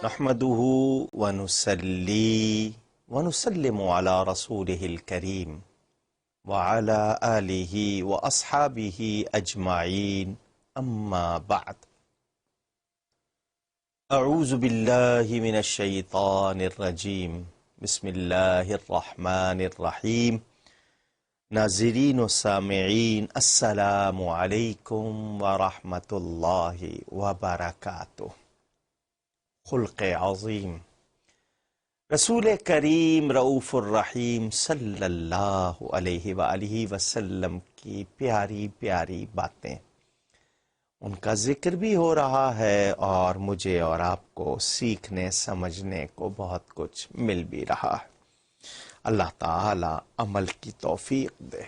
نحمده ونصلي ونسلم على رسوله الكريم وعلى آله وأصحابه أجمعين أما بعد أعوذ بالله من الشيطان الرجيم بسم الله الرحمن الرحيم ناظرین و سامعین السلام علیکم ورحمۃ اللہ وبرکاتہ۔ خلق عظیم رسول کریم رؤوف الرحیم صلی اللہ علیہ وآلہ وسلم کی پیاری پیاری باتیں، ان کا ذکر بھی ہو رہا ہے اور مجھے اور آپ کو سیکھنے سمجھنے کو بہت کچھ مل بھی رہا ہے۔ اللہ تعالی عمل کی توفیق دے۔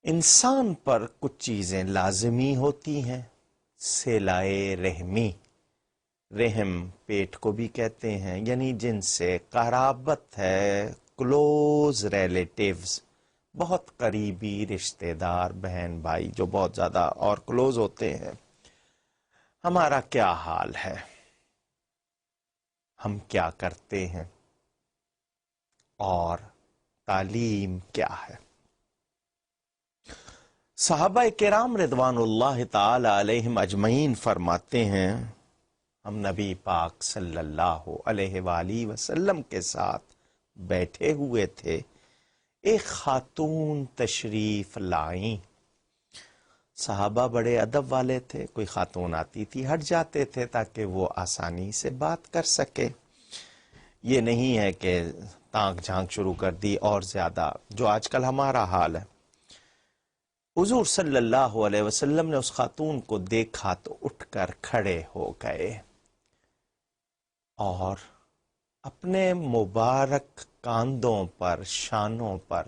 انسان پر کچھ چیزیں لازمی ہوتی ہیں، صلۂ رحمی، رحم پیٹ کو بھی کہتے ہیں، یعنی جن سے قرابت ہے، کلوز ریلیٹیوز، بہت قریبی رشتہ دار، بہن بھائی جو بہت زیادہ اور کلوز ہوتے ہیں۔ ہمارا کیا حال ہے؟ ہم کیا کرتے ہیں اور تعلیم کیا ہے؟ صحابہ کرام رضوان اللہ تعالی علیہم اجمعین فرماتے ہیں، ہم نبی پاک صلی اللہ علیہ وآلہ وسلم کے ساتھ بیٹھے ہوئے تھے، ایک خاتون تشریف لائیں۔ صحابہ بڑے ادب والے تھے، کوئی خاتون آتی تھی ہٹ جاتے تھے تاکہ وہ آسانی سے بات کر سکے۔ یہ نہیں ہے کہ تانک جھانک شروع کر دی اور زیادہ، جو آج کل ہمارا حال ہے۔ حضور صلی اللہ علیہ وسلم نے اس خاتون کو دیکھا تو اٹھ کر کھڑے ہو گئے اور اپنے مبارک کاندھوں پر، شانوں پر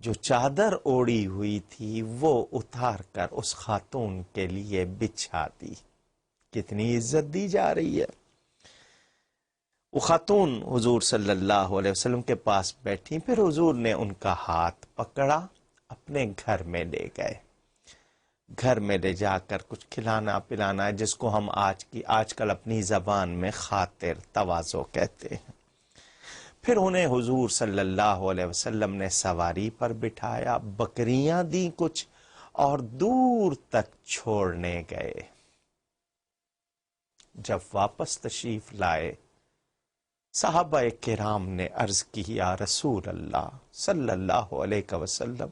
جو چادر اوڑی ہوئی تھی وہ اتار کر اس خاتون کے لیے بچھا دی۔ کتنی عزت دی جا رہی ہے۔ وہ خاتون حضور صلی اللہ علیہ وسلم کے پاس بیٹھی، پھر حضور نے ان کا ہاتھ پکڑا، اپنے گھر میں لے گئے۔ گھر میں لے جا کر کچھ کھلانا پلانا ہے، جس کو ہم آج کل اپنی زبان میں خاطر تواضع کہتے ہیں۔ پھر انہیں حضور صلی اللہ علیہ وسلم نے سواری پر بٹھایا، بکریاں دیں کچھ اور دور تک چھوڑنے گئے۔ جب واپس تشریف لائے، صحابہ کرام نے عرض کی، یا رسول اللہ صلی اللہ علیہ وسلم،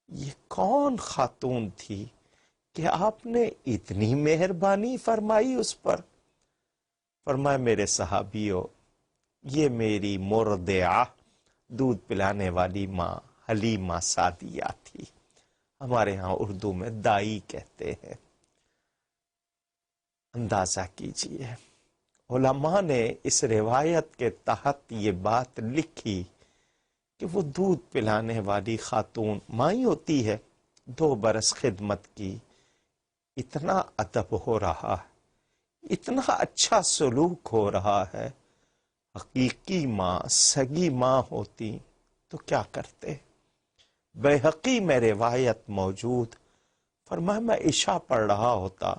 یہ کون خاتون تھی کہ آپ نے اتنی مہربانی فرمائی اس پر؟ فرمایا، میرے صحابیوں، یہ میری مرضعہ، دودھ پلانے والی ماں حلیمہ سعدیہ تھی۔ ہمارے ہاں اردو میں دائی کہتے ہیں۔ اندازہ کیجئے، علماء نے اس روایت کے تحت یہ بات لکھی کہ وہ دودھ پلانے والی خاتون مائی ہوتی ہے، 2 برس خدمت کی، اتنا ادب ہو رہا ہے، اتنا اچھا سلوک ہو رہا ہے، حقیقی ماں، سگی ماں ہوتی تو کیا کرتے؟ بیہقی میں روایت موجود، فرمایا میں عشاء پڑھ رہا ہوتا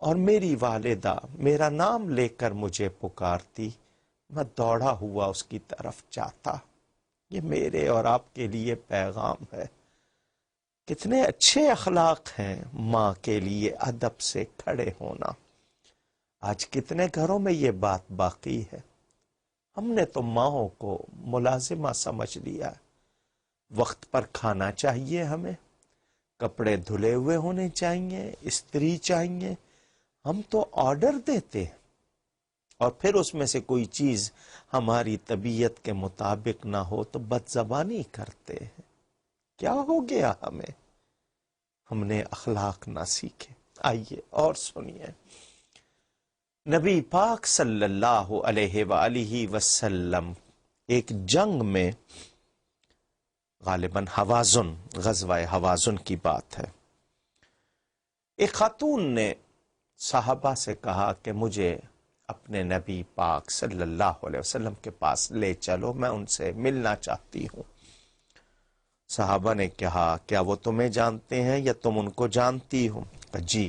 اور میری والدہ میرا نام لے کر مجھے پکارتی، میں دوڑا ہوا اس کی طرف جاتا۔ یہ میرے اور آپ کے لیے پیغام ہے۔ کتنے اچھے اخلاق ہیں ماں کے لیے ادب سے کھڑے ہونا۔ آج کتنے گھروں میں یہ بات باقی ہے؟ ہم نے تو ماؤں کو ملازمہ سمجھ لیا۔ وقت پر کھانا چاہیے، ہمیں کپڑے دھلے ہوئے ہونے چاہیے، استری چاہیے، ہم تو آرڈر دیتے ہیں، اور پھر اس میں سے کوئی چیز ہماری طبیعت کے مطابق نہ ہو تو بد زبانی کرتے ہیں۔ کیا ہو گیا ہمیں؟ ہم نے اخلاق نہ سیکھے۔ آئیے اور سنیے، نبی پاک صلی اللہ علیہ وآلہ وسلم ایک جنگ میں، غالباً حوازن، غزوہ حوازن کی بات ہے، ایک خاتون نے صحابہ سے کہا کہ مجھے اپنے نبی پاک صلی اللہ علیہ وسلم کے پاس لے چلو، میں ان سے ملنا چاہتی ہوں۔ صحابہ نے کہا، کیا وہ تمہیں جانتے ہیں یا تم ان کو جانتی ہو؟ جی۔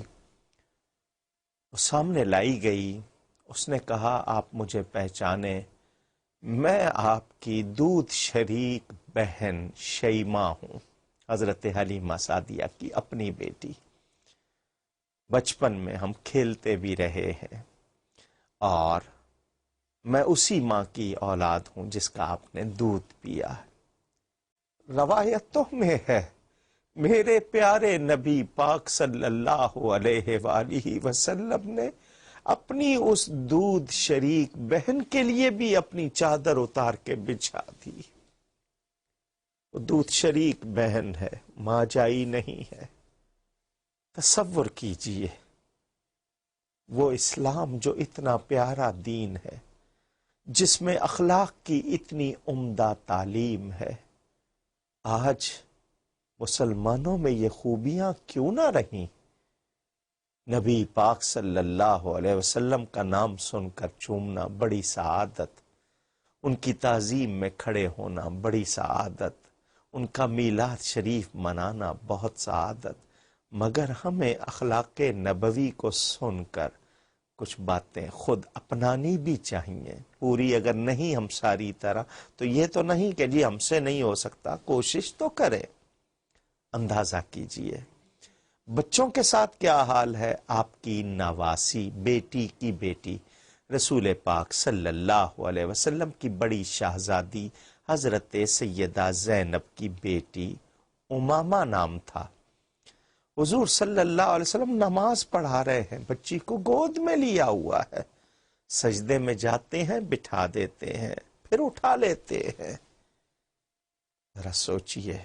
وہ سامنے لائی گئی. اس نے کہا آپ مجھے پہچانے، میں آپ کی دودھ شریک بہن شیماء ہوں، حضرت حلیمہ سعدیہ کی اپنی بیٹی. بچپن میں ہم کھیلتے بھی رہے ہیں، اور میں اسی ماں کی اولاد ہوں جس کا آپ نے دودھ پیا ہے. روایتوں میں ہے میرے پیارے نبی پاک صلی اللہ علیہ وآلہ وسلم نے اپنی اس دودھ شریک بہن کے لیے بھی اپنی چادر اتار کے بچھا دی. وہ دودھ شریک بہن ہے، ماں جائی نہیں ہے. تصور کیجئے وہ اسلام جو اتنا پیارا دین ہے، جس میں اخلاق کی اتنی عمدہ تعلیم ہے، آج مسلمانوں میں یہ خوبیاں کیوں نہ رہیں؟ نبی پاک صلی اللہ علیہ وسلم کا نام سن کر چومنا بڑی سعادت، ان کی تعظیم میں کھڑے ہونا بڑی سعادت، ان کا میلاد شریف منانا بہت سعادت. مگر ہمیں اخلاق نبوی کو سن کر کچھ باتیں خود اپنانی بھی چاہیے. پوری اگر نہیں ہم ساری طرح، تو یہ تو نہیں کہ جی ہم سے نہیں ہو سکتا، کوشش تو کریں. اندازہ کیجئے بچوں کے ساتھ کیا حال ہے. آپ کی نواسی بیٹی کی بیٹی، رسول پاک صلی اللہ علیہ وسلم کی بڑی شہزادی حضرت سیدہ زینب کی بیٹی امامہ نام تھا. حضور صلی اللہ علیہ وسلم نماز پڑھا رہے ہیں، بچی کو گود میں لیا ہوا ہے، سجدے میں جاتے ہیں، بٹھا دیتے ہیں، پھر اٹھا لیتے ہیں. ذرا سوچئے،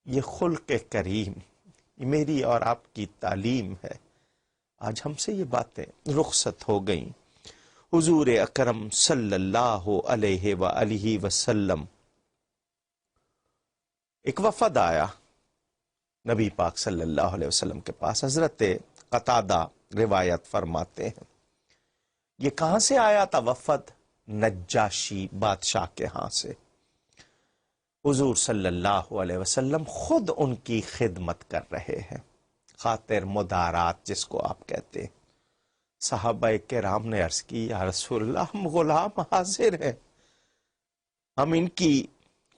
یہ خلق کریم، یہ میری اور آپ کی تعلیم ہے. آج ہم سے یہ باتیں رخصت ہو گئیں. حضور اکرم صلی اللہ علیہ وآلہ وسلم، ایک وفد آیا نبی پاک صلی اللہ علیہ وسلم کے پاس. حضرت قتادہ روایت فرماتے ہیں یہ کہاں سے آیا تھا وفد؟ نجاشی بادشاہ کے ہاں سے. حضور صلی اللہ علیہ وسلم خود ان کی خدمت کر رہے ہیں، خاطر مدارات جس کو آپ کہتے ہیں. صحابہ کرام نے عرض کی یا رسول اللہ، ہم غلام حاضر ہیں، ہم ان کی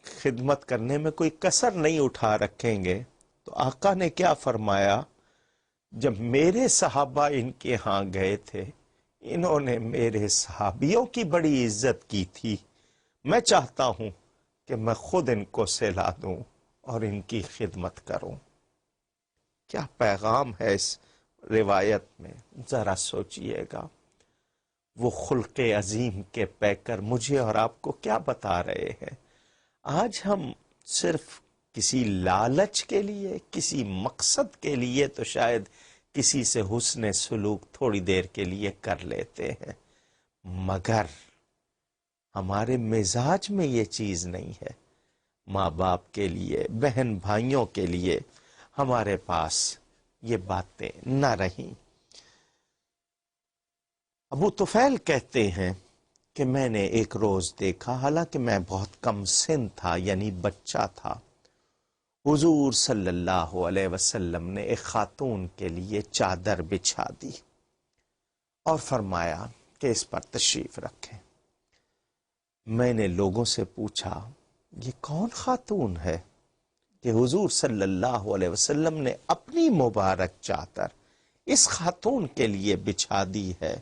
خدمت کرنے میں کوئی کسر نہیں اٹھا رکھیں گے. تو آقا نے کیا فرمایا؟ جب میرے صحابہ ان کے ہاں گئے تھے، انہوں نے میرے صحابیوں کی بڑی عزت کی تھی، میں چاہتا ہوں کہ میں خود ان کو سلا دوں اور ان کی خدمت کروں. کیا پیغام ہے اس روایت میں، ذرا سوچئے گا. وہ خلق عظیم کے پیکر مجھے اور آپ کو کیا بتا رہے ہیں؟ آج ہم صرف کسی لالچ کے لیے، کسی مقصد کے لیے تو شاید کسی سے حسن سلوک تھوڑی دیر کے لیے کر لیتے ہیں، مگر ہمارے مزاج میں یہ چیز نہیں ہے. ماں باپ کے لیے، بہن بھائیوں کے لیے ہمارے پاس یہ باتیں نہ رہیں. ابو طفیل کہتے ہیں کہ میں نے ایک روز دیکھا، حالانکہ میں بہت کم سن تھا، یعنی بچہ تھا، حضور صلی اللہ علیہ وسلم نے ایک خاتون کے لیے چادر بچھا دی اور فرمایا کہ اس پر تشریف رکھیں. میں نے لوگوں سے پوچھا یہ کون خاتون ہے کہ حضور صلی اللہ علیہ وسلم نے اپنی مبارک چادر اس خاتون کے لیے بچھا دی ہے.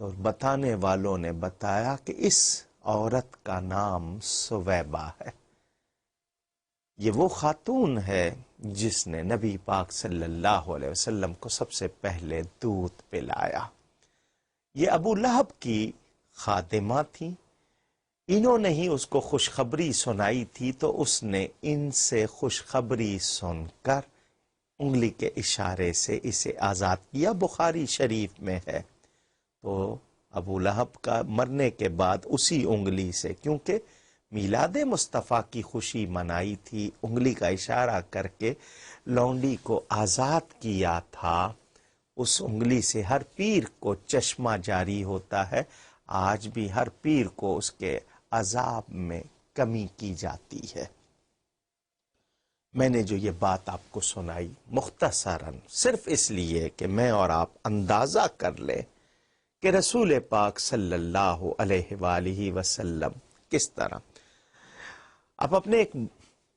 تو بتانے والوں نے بتایا کہ اس عورت کا نام سویبہ ہے. یہ وہ خاتون ہے جس نے نبی پاک صلی اللہ علیہ وسلم کو سب سے پہلے دودھ پلایا. یہ ابو لہب کی خادمہ تھی، انہوں نے ہی اس کو خوشخبری سنائی تھی، تو اس نے ان سے خوشخبری سن کر انگلی کے اشارے سے اسے آزاد کیا. بخاری شریف میں ہے. تو ابو لہب کا مرنے کے بعد اسی انگلی سے، کیونکہ میلاد مصطفیٰ کی خوشی منائی تھی، انگلی کا اشارہ کر کے لونڈی کو آزاد کیا تھا، اس انگلی سے ہر پیر کو چشمہ جاری ہوتا ہے. آج بھی ہر پیر کو اس کے عذاب میں کمی کی جاتی ہے. میں نے جو یہ بات آپ کو سنائی مختصراً صرف اس لیے کہ میں اور آپ اندازہ کر لیں کہ رسول پاک صلی اللہ علیہ وآلہ وسلم کس طرح آپ اپنے ایک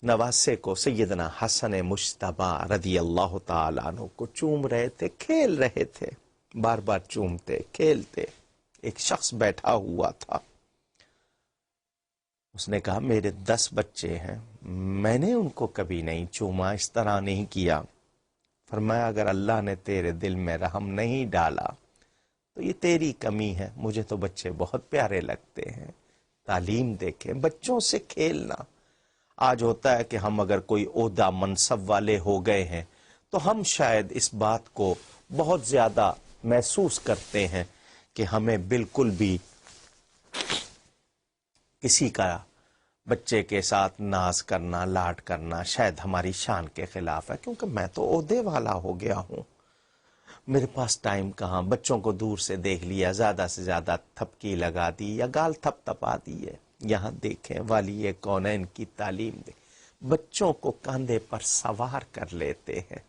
نواسے کو سیدنا حسن مجتبی رضی اللہ تعالیٰ عنہ کو چوم رہے تھے، کھیل رہے تھے، بار بار چومتے کھیلتے. ایک شخص بیٹھا ہوا تھا، اس نے کہا میرے 10 بچے ہیں، میں نے ان کو کبھی نہیں چوما، اس طرح نہیں کیا. فرمایا اگر اللہ نے تیرے دل میں رحم نہیں ڈالا تو یہ تیری کمی ہے، مجھے تو بچے بہت پیارے لگتے ہیں. تعلیم دیکھیں، بچوں سے کھیلنا. آج ہوتا ہے کہ ہم اگر کوئی عہدہ منصب والے ہو گئے ہیں تو ہم شاید اس بات کو بہت زیادہ محسوس کرتے ہیں کہ ہمیں بالکل بھی کسی کا بچے کے ساتھ ناز کرنا، لاڈ کرنا شاید ہماری شان کے خلاف ہے، کیونکہ میں تو عہدے والا ہو گیا ہوں، میرے پاس ٹائم کہاں. بچوں کو دور سے دیکھ لیا، زیادہ سے زیادہ تھپکی لگا دی یا گال تھپ تپا دی ہے. یہاں دیکھیں والی کونین کی تعلیم دے، بچوں کو کاندھے پر سوار کر لیتے ہیں.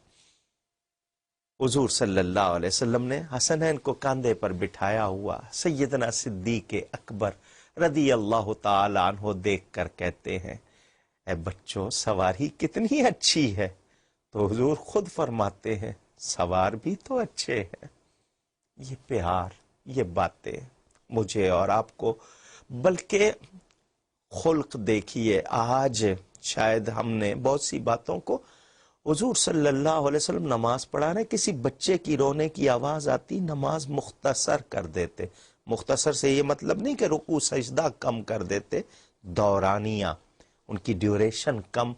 حضور صلی اللہ علیہ وسلم نے حسنین کو کاندھے پر بٹھایا ہوا سیدنا صدیق اکبر رضی اللہ تعالی عنہ دیکھ کر کہتے ہیں اے بچوں سواری کتنی اچھی ہے. تو حضور خود فرماتے ہیں سوار بھی تو اچھے ہیں. یہ پیار، یہ باتیں مجھے اور آپ کو، بلکہ خلق دیکھیے. آج شاید ہم نے بہت سی باتوں کو، حضور صلی اللہ علیہ وسلم نماز پڑھا رہے، کسی بچے کی رونے کی آواز آتی، نماز مختصر کر دیتے. مختصر سے یہ مطلب نہیں کہ رکوع سجدہ کم کر دیتے، دورانیہ ان کی ڈیوریشن کم.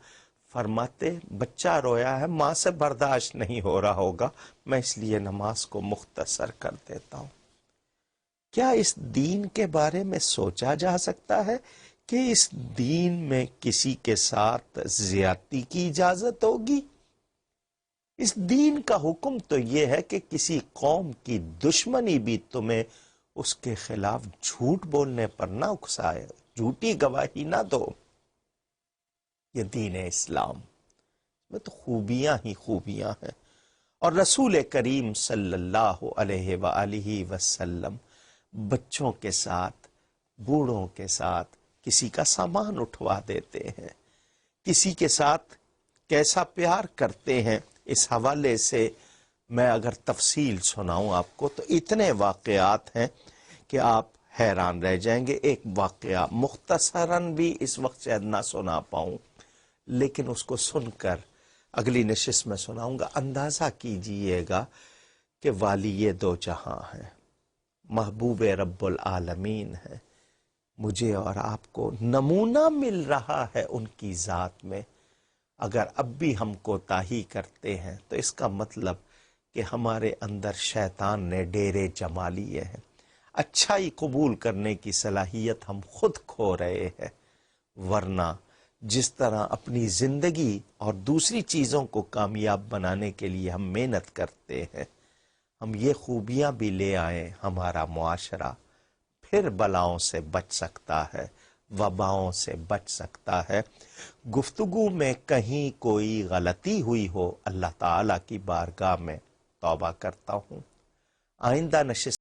فرماتے بچہ رویا ہے، ماں سے برداشت نہیں ہو رہا ہوگا، میں اس لیے نماز کو مختصر کر دیتا ہوں. کیا اس دین کے بارے میں سوچا جا سکتا ہے کہ اس دین میں کسی کے ساتھ زیادتی کی اجازت ہوگی؟ اس دین کا حکم تو یہ ہے کہ کسی قوم کی دشمنی بھی تمہیں اس کے خلاف جھوٹ بولنے پر نہ اکسائے، جھوٹی گواہی نہ دو. یہ دین اسلام میں تو خوبیاں ہی خوبیاں ہیں. اور رسول کریم صلی اللہ علیہ وآلہ وسلم بچوں کے ساتھ، بوڑھوں کے ساتھ کسی کا سامان اٹھوا دیتے ہیں، کسی کے ساتھ کیسا پیار کرتے ہیں. اس حوالے سے میں اگر تفصیل سناؤں آپ کو تو اتنے واقعات ہیں کہ آپ حیران رہ جائیں گے. ایک واقعہ مختصراً بھی اس وقت شاید نہ سنا پاؤں، لیکن اس کو سن کر اگلی نشست میں سناؤں گا. اندازہ کیجئے گا کہ والی دو جہاں ہیں، محبوب رب العالمین ہے، مجھے اور آپ کو نمونہ مل رہا ہے ان کی ذات میں. اگر اب بھی ہم کوتاہی کرتے ہیں تو اس کا مطلب کہ ہمارے اندر شیطان نے ڈیرے جما لیے ہیں. اچھائی قبول کرنے کی صلاحیت ہم خود کھو رہے ہیں. ورنہ جس طرح اپنی زندگی اور دوسری چیزوں کو کامیاب بنانے کے لیے ہم محنت کرتے ہیں، ہم یہ خوبیاں بھی لے آئیں، ہمارا معاشرہ پھر بلاؤں سے بچ سکتا ہے، وباؤں سے بچ سکتا ہے. گفتگو میں کہیں کوئی غلطی ہوئی ہو، اللہ تعالیٰ کی بارگاہ میں توبہ کرتا ہوں. آئندہ نشست